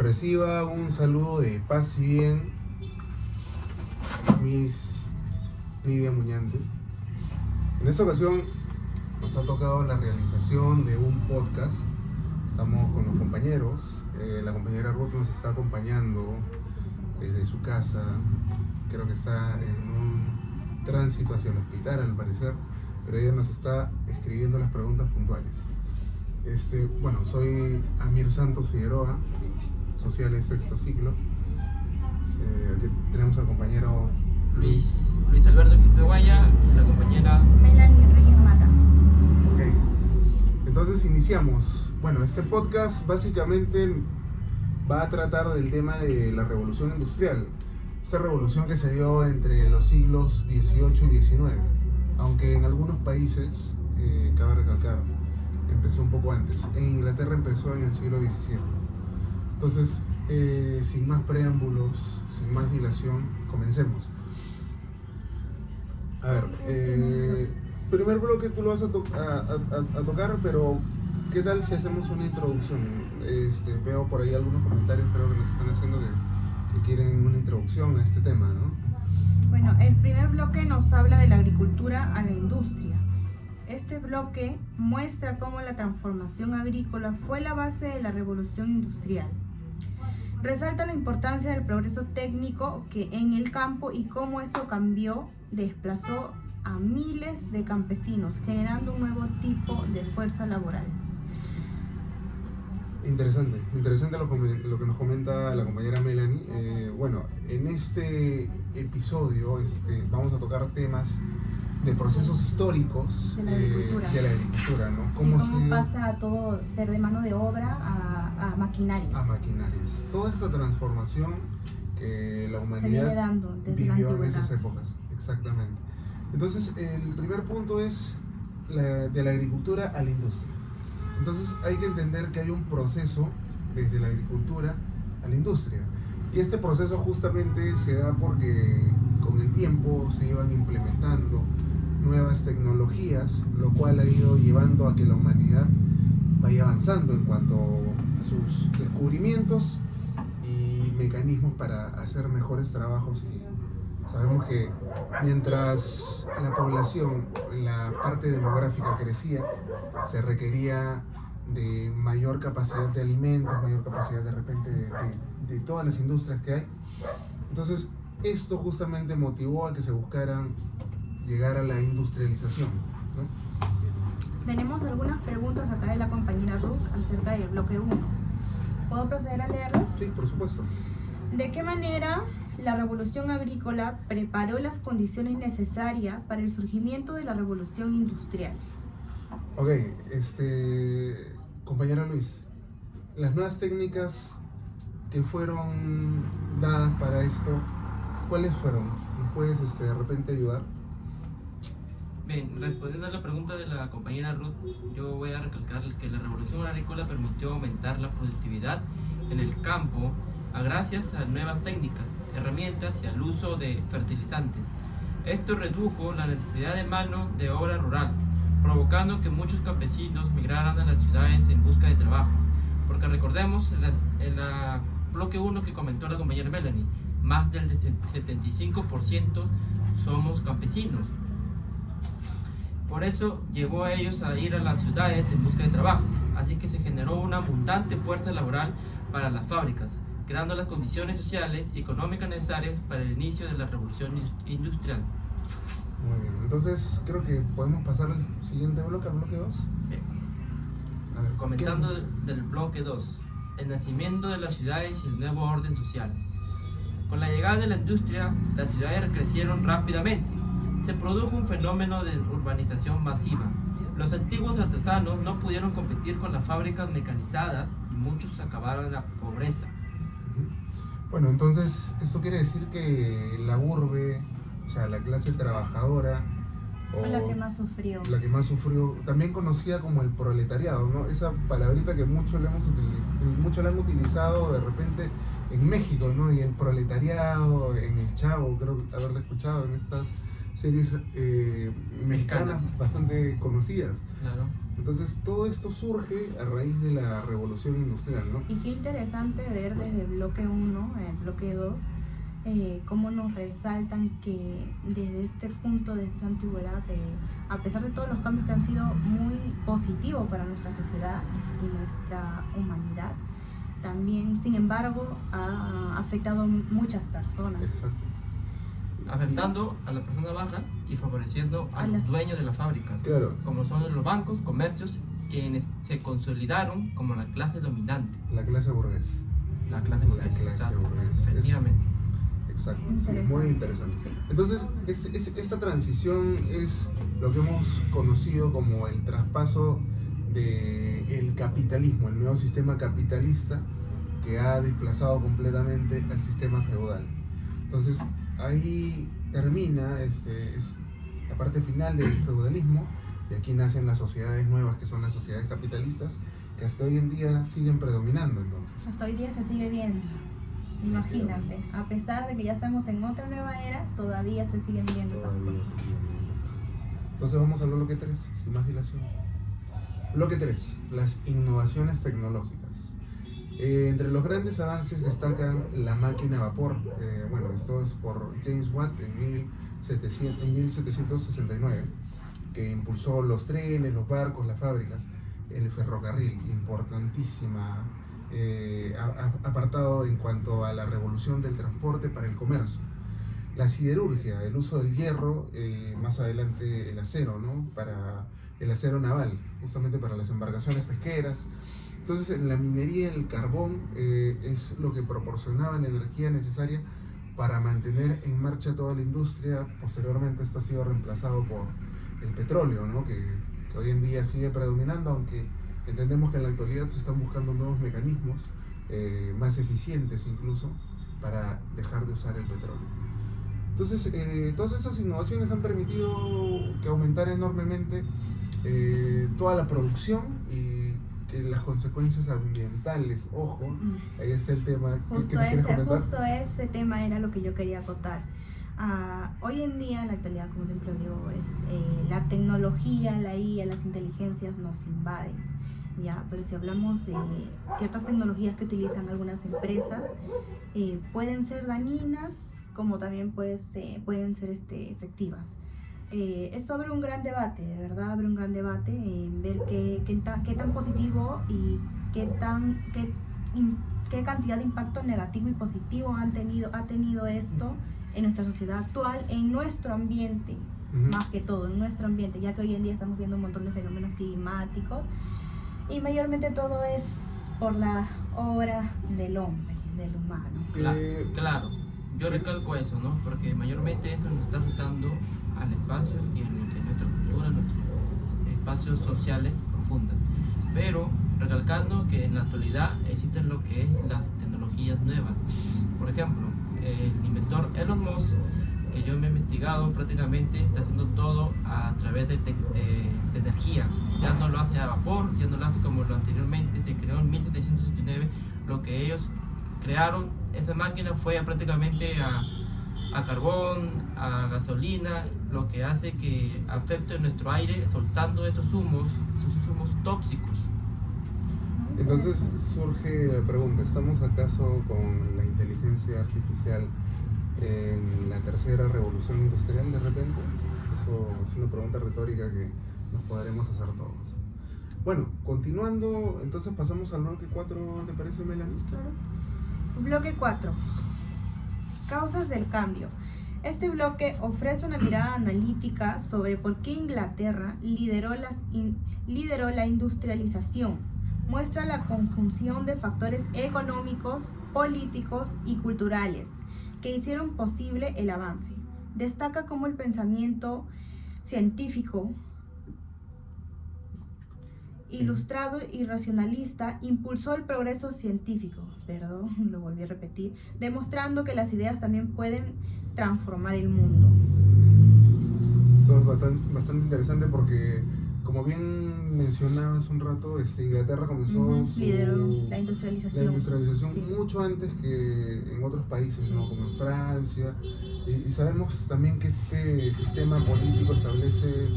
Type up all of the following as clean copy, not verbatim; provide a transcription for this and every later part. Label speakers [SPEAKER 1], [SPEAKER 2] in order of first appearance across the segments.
[SPEAKER 1] Reciba un saludo de paz y bien, Miss Nidia Muñante. En esta ocasión nos ha tocado la realización de un podcast. Estamos con los compañeros. La compañera Ruth nos está acompañando desde su casa. Creo que está en un tránsito hacia el hospital, al parecer, pero ella nos está escribiendo las preguntas puntuales. Bueno, soy Amir Santos Figueroa, Sociales sexto ciclo. Aquí tenemos al compañero
[SPEAKER 2] Luis Alberto Quispeguaya y la compañera
[SPEAKER 3] Melanie Reyes Mata.
[SPEAKER 1] Ok, entonces iniciamos. Bueno, este podcast básicamente va a tratar del tema de la revolución industrial. Esta revolución que se dio entre los siglos XVIII y XIX, aunque en algunos países, cabe recalcar, empezó un poco antes. En Inglaterra empezó en el siglo XVII. Entonces, sin más preámbulos, sin más dilación, comencemos. A ver, primer bloque tú lo vas a tocar, pero ¿qué tal si hacemos una introducción? Veo por ahí algunos comentarios, creo que nos están haciendo que quieren una introducción a este tema, ¿no?
[SPEAKER 3] Bueno, el primer bloque nos habla de la agricultura a la industria. Este bloque muestra cómo la transformación agrícola fue la base de la revolución industrial. Resalta la importancia del progreso técnico que en el campo y cómo esto desplazó a miles de campesinos, generando un nuevo tipo de fuerza laboral.
[SPEAKER 1] Interesante lo que nos comenta la compañera Melanie. Bueno, en este episodio vamos a tocar temas de procesos históricos
[SPEAKER 3] de la agricultura,
[SPEAKER 1] ¿no?
[SPEAKER 3] ¿Cómo pasa a todo ser de mano de obra a maquinarias?
[SPEAKER 1] A maquinarias. Toda esta transformación que la humanidad vivió en esas épocas, exactamente. Entonces, el primer punto es de la agricultura a la industria. Entonces, hay que entender que hay un proceso desde la agricultura a la industria. Y este proceso justamente se da porque con el tiempo se iban implementando nuevas tecnologías, lo cual ha ido llevando a que la humanidad vaya avanzando en cuanto a sus descubrimientos y mecanismos para hacer mejores trabajos. Y sabemos que mientras la población, la parte demográfica crecía, se requería de mayor capacidad de alimentos, mayor capacidad de repente de todas las industrias que hay. Entonces, esto justamente motivó a que se buscaran llegar a la industrialización, ¿no?
[SPEAKER 3] Tenemos algunas preguntas acá de la compañera Ruth acerca del bloque 1. ¿Puedo proceder a leerlas?
[SPEAKER 1] Sí, por supuesto.
[SPEAKER 3] ¿De qué manera la revolución agrícola preparó las condiciones necesarias para el surgimiento de la revolución industrial?
[SPEAKER 1] Ok, compañero Luis, las nuevas técnicas que fueron dadas para esto, ¿cuáles fueron? ¿Me puedes de repente ayudar?
[SPEAKER 2] Bien, respondiendo a la pregunta de la compañera Ruth, yo voy a recalcar que la revolución agrícola permitió aumentar la productividad en el campo gracias a nuevas técnicas, herramientas y al uso de fertilizantes. Esto redujo la necesidad de mano de obra rural, provocando que muchos campesinos migraran a las ciudades en busca de trabajo. Porque recordemos, en la bloque 1 que comentó la compañera Melanie, más del 75% somos campesinos. Por eso llevó a ellos a ir a las ciudades en busca de trabajo, así que se generó una abundante fuerza laboral para las fábricas, creando las condiciones sociales y económicas necesarias para el inicio de la revolución industrial.
[SPEAKER 1] Muy bien, entonces creo que podemos pasar al siguiente bloque, al bloque 2.
[SPEAKER 2] A ver, comentando del bloque 2, el nacimiento de las ciudades y el nuevo orden social. Con la llegada de la industria, las ciudades crecieron rápidamente. Se produjo un fenómeno de urbanización masiva. Los antiguos artesanos no pudieron competir con las fábricas mecanizadas y muchos acabaron en la pobreza.
[SPEAKER 1] Bueno, entonces esto quiere decir que la urbe, o sea, la clase trabajadora,
[SPEAKER 3] Fue la que más sufrió.
[SPEAKER 1] También conocida como el proletariado, ¿no? Esa palabrita que muchos la han utilizado de repente en México, ¿no? Y el proletariado, en El Chavo, creo haberlo escuchado en estas series mexicanas bastante conocidas.
[SPEAKER 2] Claro.
[SPEAKER 1] Entonces todo esto surge a raíz de la revolución industrial, ¿no?
[SPEAKER 3] Y qué interesante ver desde el bloque 1, el bloque 2, cómo nos resaltan que desde este punto, desde esa antigüedad, a pesar de todos los cambios que han sido muy positivos para nuestra sociedad y nuestra humanidad, también, sin embargo, ha afectado a muchas personas.
[SPEAKER 1] Exacto.
[SPEAKER 2] Afectando a la persona baja y favoreciendo a los dueños de la fábrica,
[SPEAKER 1] claro,
[SPEAKER 2] como son los bancos, comercios, quienes se consolidaron como la clase dominante.
[SPEAKER 1] La clase burguesa.
[SPEAKER 2] La clase burguesa. Efectivamente.
[SPEAKER 1] Exacto, sí, muy interesante. Entonces, esta transición es lo que hemos conocido como el traspaso del capitalismo, el nuevo sistema capitalista que ha desplazado completamente al sistema feudal. Entonces, ahí termina la parte final del feudalismo, y aquí nacen las sociedades nuevas, que son las sociedades capitalistas, que hasta hoy en día siguen predominando. Entonces,
[SPEAKER 3] hasta hoy día se sigue viendo. Imagínate, a pesar de que ya estamos en otra nueva era, todavía se siguen viendo esas cosas.
[SPEAKER 1] Entonces vamos al bloque 3, sin más dilación. Bloque 3, las innovaciones tecnológicas. Entre los grandes avances destacan la máquina a vapor. Bueno, esto es por James Watt en 1769, que impulsó los trenes, los barcos, las fábricas, el ferrocarril, importantísima apartado en cuanto a la revolución del transporte para el comercio. La siderurgia, el uso del hierro, más adelante el acero, ¿no? Para el acero naval, justamente para las embarcaciones pesqueras. Entonces, en la minería, el carbón es lo que proporcionaba la energía necesaria para mantener en marcha toda la industria. Posteriormente esto ha sido reemplazado por el petróleo, ¿no? que hoy en día sigue predominando, aunque entendemos que en la actualidad se están buscando nuevos mecanismos más eficientes incluso para dejar de usar el petróleo. Entonces, todas estas innovaciones han permitido que aumentara enormemente toda la producción y que las consecuencias ambientales, ojo, ahí está el tema.
[SPEAKER 3] Justo ese tema era lo que yo quería acotar. Hoy en día, en la actualidad, como siempre digo, la tecnología, la IA, las inteligencias nos invaden. Ya, pero si hablamos de ciertas tecnologías que utilizan algunas empresas, pueden ser dañinas como también pueden ser efectivas. Esto abre un gran debate, de verdad abre un gran debate en ver qué tan positivo y qué cantidad de impacto negativo y positivo ha tenido esto en nuestra sociedad actual, en nuestro ambiente, más que todo, en nuestro ambiente, ya que hoy en día estamos viendo un montón de fenómenos climáticos. Y mayormente todo es por la obra del hombre, del humano.
[SPEAKER 2] Claro, yo recalco eso, ¿no? Porque mayormente eso nos está afectando al espacio y en nuestra cultura, nuestros espacios sociales profundos. Pero recalcando que en la actualidad existen lo que es las tecnologías nuevas. Por ejemplo, el inventor Elon Musk, que yo me he investigado, prácticamente está haciendo todo a través de energía. Ya no lo hace a vapor, ya no lo hace como lo anteriormente se creó en 1789. Lo que ellos crearon, esa máquina fue prácticamente a carbón, a gasolina, lo que hace que afecte nuestro aire soltando esos humos tóxicos.
[SPEAKER 1] Entonces surge la pregunta, ¿estamos acaso con la inteligencia artificial en la tercera revolución industrial de repente? Eso es una pregunta retórica que nos podremos hacer todos. Bueno, continuando, entonces pasamos al bloque 4, ¿te parece, Melanie?
[SPEAKER 3] Claro. Bloque 4. Causas del cambio. Este bloque ofrece una mirada analítica sobre por qué Inglaterra lideró la industrialización. Muestra la conjunción de factores económicos, políticos y culturales que hicieron posible el avance. Destaca cómo el pensamiento científico, ilustrado y racionalista impulsó el progreso científico, lo volví a repetir, demostrando que las ideas también pueden transformar el mundo.
[SPEAKER 1] Eso es bastante interesante porque, como bien mencionabas un rato, Inglaterra comenzó
[SPEAKER 3] lideró la industrialización,
[SPEAKER 1] sí, mucho antes que en otros países, ¿no? Como en Francia. Y sabemos también que este sistema político establece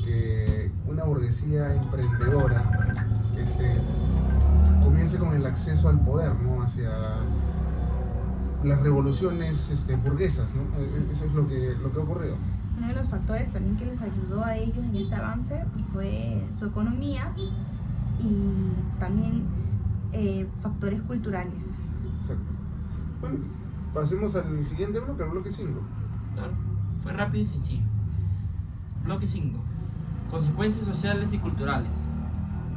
[SPEAKER 1] que una burguesía emprendedora comience con el acceso al poder, ¿no? Hacia las revoluciones burguesas, ¿no? Eso es lo que ha ocurrido.
[SPEAKER 3] Uno de los factores también que les ayudó a ellos en este avance fue su economía y también factores culturales.
[SPEAKER 1] Exacto. Bueno, pasemos al siguiente bloque, al bloque 5.
[SPEAKER 2] Claro, fue rápido y sencillo. Bloque 5. Consecuencias sociales y culturales.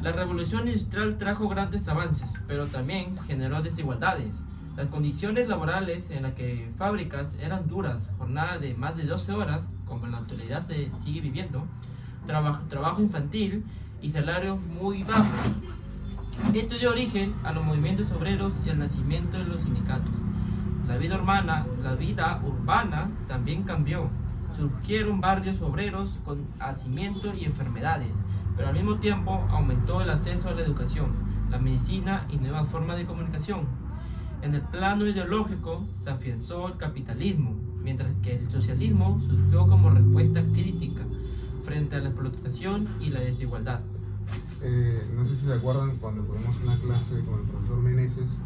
[SPEAKER 2] La revolución industrial trajo grandes avances, pero también generó desigualdades. Las condiciones laborales en las que fábricas eran duras, jornada de más de 12 horas, como en la actualidad se sigue viviendo, trabajo infantil y salarios muy bajos. Esto dio origen a los movimientos obreros y al nacimiento de los sindicatos. La vida urbana también cambió. Surgieron barrios obreros con hacimiento y enfermedades, pero al mismo tiempo aumentó el acceso a la educación, la medicina y nuevas formas de comunicación. En el plano ideológico se afianzó el capitalismo, mientras que el socialismo surgió como respuesta crítica frente a la explotación y la desigualdad.
[SPEAKER 1] No sé si se acuerdan cuando tuvimos una clase con el profesor Meneses,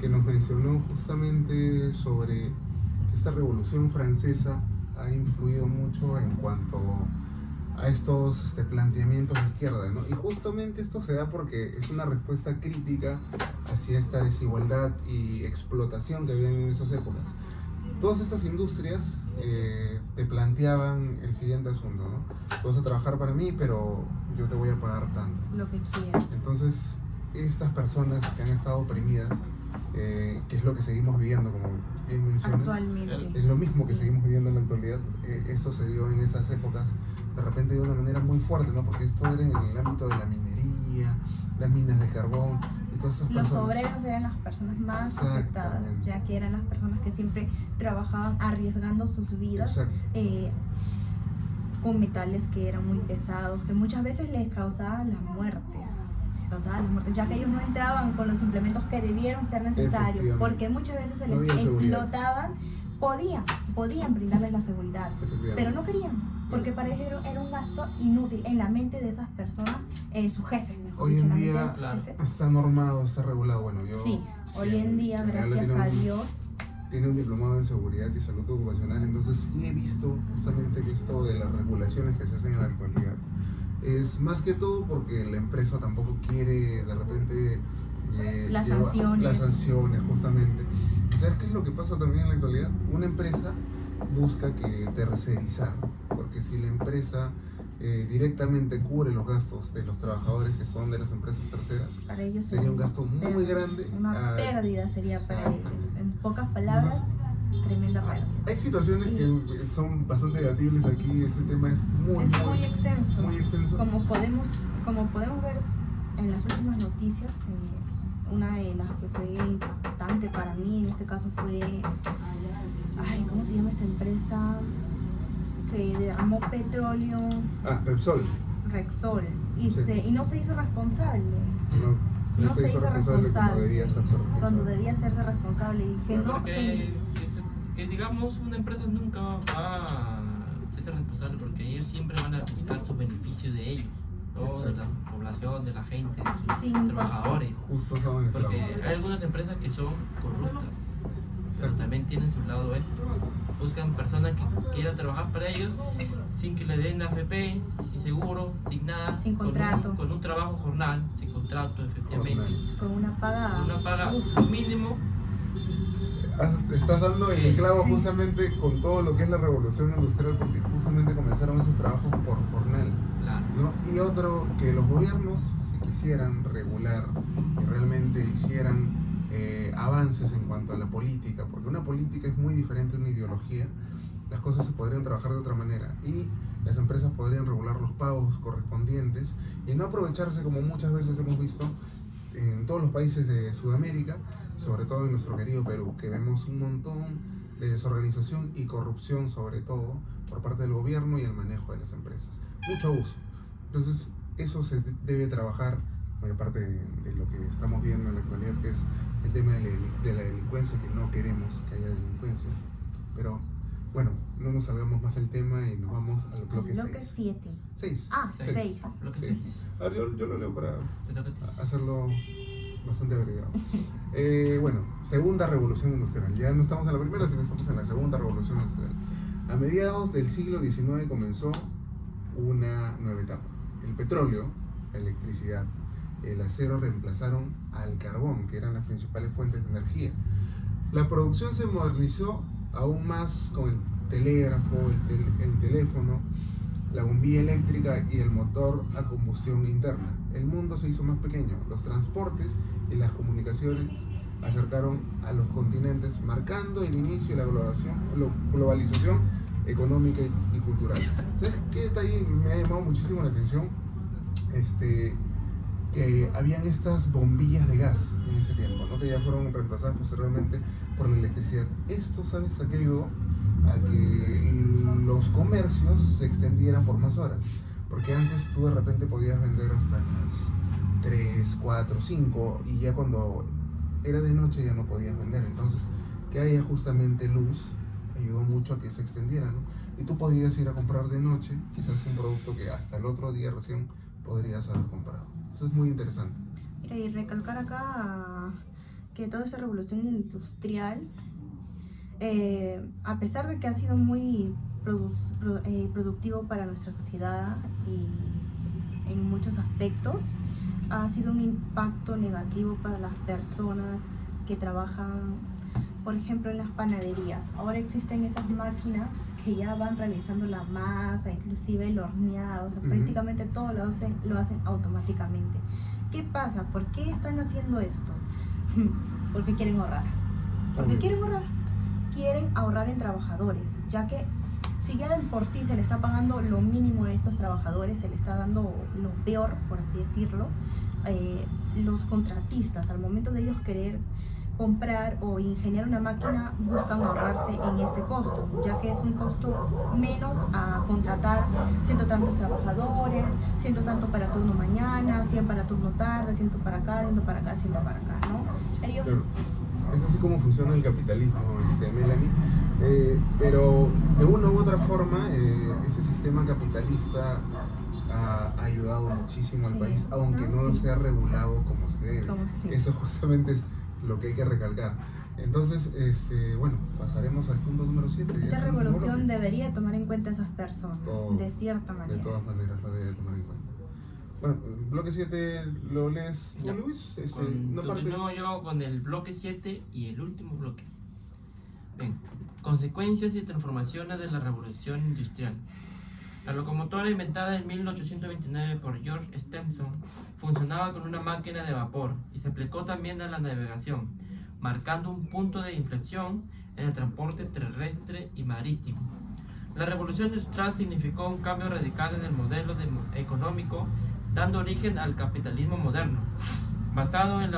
[SPEAKER 1] que nos mencionó justamente sobre que esta revolución francesa ha influido mucho en cuanto a estos planteamientos de izquierda, ¿no? Y justamente esto se da porque es una respuesta crítica hacia esta desigualdad y explotación que había en esas épocas. Todas estas industrias te planteaban el siguiente asunto, ¿no? Tú vas a trabajar para mí, pero yo te voy a pagar tanto.
[SPEAKER 3] Lo que quieras.
[SPEAKER 1] Entonces, estas personas que han estado oprimidas, que es lo que seguimos viviendo, como bien mencionas,
[SPEAKER 3] actualmente,
[SPEAKER 1] es lo mismo que
[SPEAKER 3] sí,
[SPEAKER 1] seguimos viviendo en la actualidad. Esto se dio en esas épocas de repente de una manera muy fuerte, ¿no? Porque esto era en el ámbito de la minería, las minas de carbón y todas esas
[SPEAKER 3] los
[SPEAKER 1] personas.
[SPEAKER 3] obreros eran las personas más afectadas, ya que eran las personas que siempre trabajaban arriesgando sus vidas con metales que eran muy pesados, que muchas veces les causaban la muerte, ya que ellos no entraban con los implementos que debieron ser necesarios, porque muchas veces se les explotaban. Podían brindarles la seguridad, pero no querían, porque para ellos era un gasto inútil en la mente de esas personas, sus jefes, mejor
[SPEAKER 1] hoy
[SPEAKER 3] dicho,
[SPEAKER 1] en día está normado, está regulado. Bueno, yo
[SPEAKER 3] sí, hoy en día, gracias a Dios,
[SPEAKER 1] tiene un diplomado en seguridad y salud ocupacional, entonces sí he visto justamente que esto de las regulaciones que se hacen en la actualidad es más que todo porque la empresa tampoco quiere de repente
[SPEAKER 3] las
[SPEAKER 1] sanciones, justamente. ¿Sabes qué es lo que pasa también en la actualidad? Una empresa busca que tercerizar, porque si la empresa directamente cubre los gastos de los trabajadores que son de las empresas terceras,
[SPEAKER 3] para ellos
[SPEAKER 1] sería un gasto muy grande.
[SPEAKER 3] Una pérdida sería para ellos. En pocas palabras, tremenda pérdida.
[SPEAKER 1] Hay situaciones que son bastante debatibles aquí. Este tema es muy
[SPEAKER 3] extenso.
[SPEAKER 1] Muy extenso.
[SPEAKER 3] Como podemos ver en las últimas noticias, una de las que fue impactante para mí en este caso fue, ¿cómo se llama esta empresa? Que derramó petróleo.
[SPEAKER 1] Repsol.
[SPEAKER 3] Y no se hizo responsable.
[SPEAKER 1] No se hizo responsable
[SPEAKER 3] cuando debía hacerse responsable. Y dije, no,
[SPEAKER 2] que digamos, una empresa nunca va a ser responsable, porque ellos siempre van a buscar su beneficio de ellos, ¿no? De la población, de la gente, de sus trabajadores.
[SPEAKER 1] Justo saben,
[SPEAKER 2] porque hay algunas empresas que son corruptas, pero también tienen su lado buscan personas que quieran trabajar para ellos sin que le den la AFP, sin seguro, sin nada,
[SPEAKER 3] sin contrato,
[SPEAKER 2] con un trabajo jornal, sin contrato, efectivamente,
[SPEAKER 3] con una paga
[SPEAKER 2] mínimo.
[SPEAKER 1] Estás dando el clavo justamente con todo lo que es la revolución industrial, porque justamente comenzaron esos trabajos por jornal, ¿no? Y otro, que los gobiernos, si quisieran regular y realmente hicieran avances en cuanto a la política, porque una política es muy diferente a una ideología, las cosas se podrían trabajar de otra manera y las empresas podrían regular los pagos correspondientes y no aprovecharse, como muchas veces hemos visto en todos los países de Sudamérica, sobre todo en nuestro querido Perú, que vemos un montón de desorganización y corrupción, sobre todo por parte del gobierno y el manejo de las empresas. Mucho abuso. Entonces, eso se debe trabajar, mayor parte de lo que estamos viendo en la actualidad, que es el tema de la delincuencia, que no queremos que haya delincuencia. Pero, bueno, no nos salgamos más del tema y nos vamos al bloque 6.
[SPEAKER 3] Bloque 7.
[SPEAKER 1] 6.
[SPEAKER 3] Ah, 6.
[SPEAKER 1] Sí. A ver, yo lo leo para
[SPEAKER 2] Te toca a ti.
[SPEAKER 1] hacerlo bastante abreviado. Bueno, segunda revolución industrial. Ya no estamos en la primera, sino estamos en la segunda revolución industrial. A mediados del siglo XIX comenzó una nueva etapa. El petróleo, la electricidad, el acero reemplazaron al carbón, que eran las principales fuentes de energía. La producción se modernizó aún más con el telégrafo, el teléfono, la bombilla eléctrica y el motor a combustión interna. El mundo se hizo más pequeño. Los transportes y las comunicaciones acercaron a los continentes, marcando el inicio de la globalización económica y cultural. ¿Sabes qué detalle me ha llamado muchísimo la atención? Que habían estas bombillas de gas en ese tiempo, ¿no? Que ya fueron reemplazadas posteriormente por la electricidad. Esto, ¿sabes a qué ayudó? A que los comercios se extendieran por más horas, porque antes tú de repente podías vender hasta las 3, 4, 5 y ya cuando era de noche ya no podías vender. Entonces, que haya justamente luz ayudó mucho a que se extendiera, ¿no? Y tú podías ir a comprar de noche quizás un producto que hasta el otro día recién podrías haber comprado. Eso es muy interesante.
[SPEAKER 3] Mira, y recalcar acá que toda esa revolución industrial, a pesar de que ha sido muy productivo para nuestra sociedad y en muchos aspectos, ha sido un impacto negativo para las personas que trabajan, por ejemplo, en las panaderías. Ahora existen esas máquinas que ya van realizando la masa, inclusive el horneado, o sea, prácticamente todo lo hacen automáticamente. ¿Qué pasa? ¿Por qué están haciendo esto? Porque quieren ahorrar. Porque quieren ahorrar. Quieren ahorrar en trabajadores, ya que si ya de por sí se le está pagando lo mínimo a estos trabajadores, se le está dando lo peor, por así decirlo, los contratistas, al momento de ellos querer comprar o ingeniar una máquina, buscan ahorrarse en este costo, ya que es un costo menos a contratar ciento tantos trabajadores, ciento tanto para turno mañana, 100 para turno tarde, 100 para acá, 100 para acá, 100 para acá, ¿no? Ellos...
[SPEAKER 1] Claro. Es así como funciona el capitalismo, Melanie. Pero de una u otra forma, ese sistema capitalista ha ayudado muchísimo al país, aunque no lo sea regulado como se debe. Eso justamente es lo que hay que recalcar. Entonces, bueno, pasaremos al punto número 7.
[SPEAKER 3] Esa revolución debería tomar en cuenta a esas personas, de cierta manera.
[SPEAKER 1] De todas maneras, lo debe tomar en cuenta. Bueno, bloque 7 lo lees tú, Luis.
[SPEAKER 2] Continúo yo con el bloque 7 y el último bloque. Bien, consecuencias y transformaciones de la revolución industrial. La locomotora inventada en 1829 por George Stephenson funcionaba con una máquina de vapor y se aplicó también a la navegación, marcando un punto de inflexión en el transporte terrestre y marítimo. La revolución industrial significó un cambio radical en el modelo económico, dando origen al capitalismo moderno, basado en la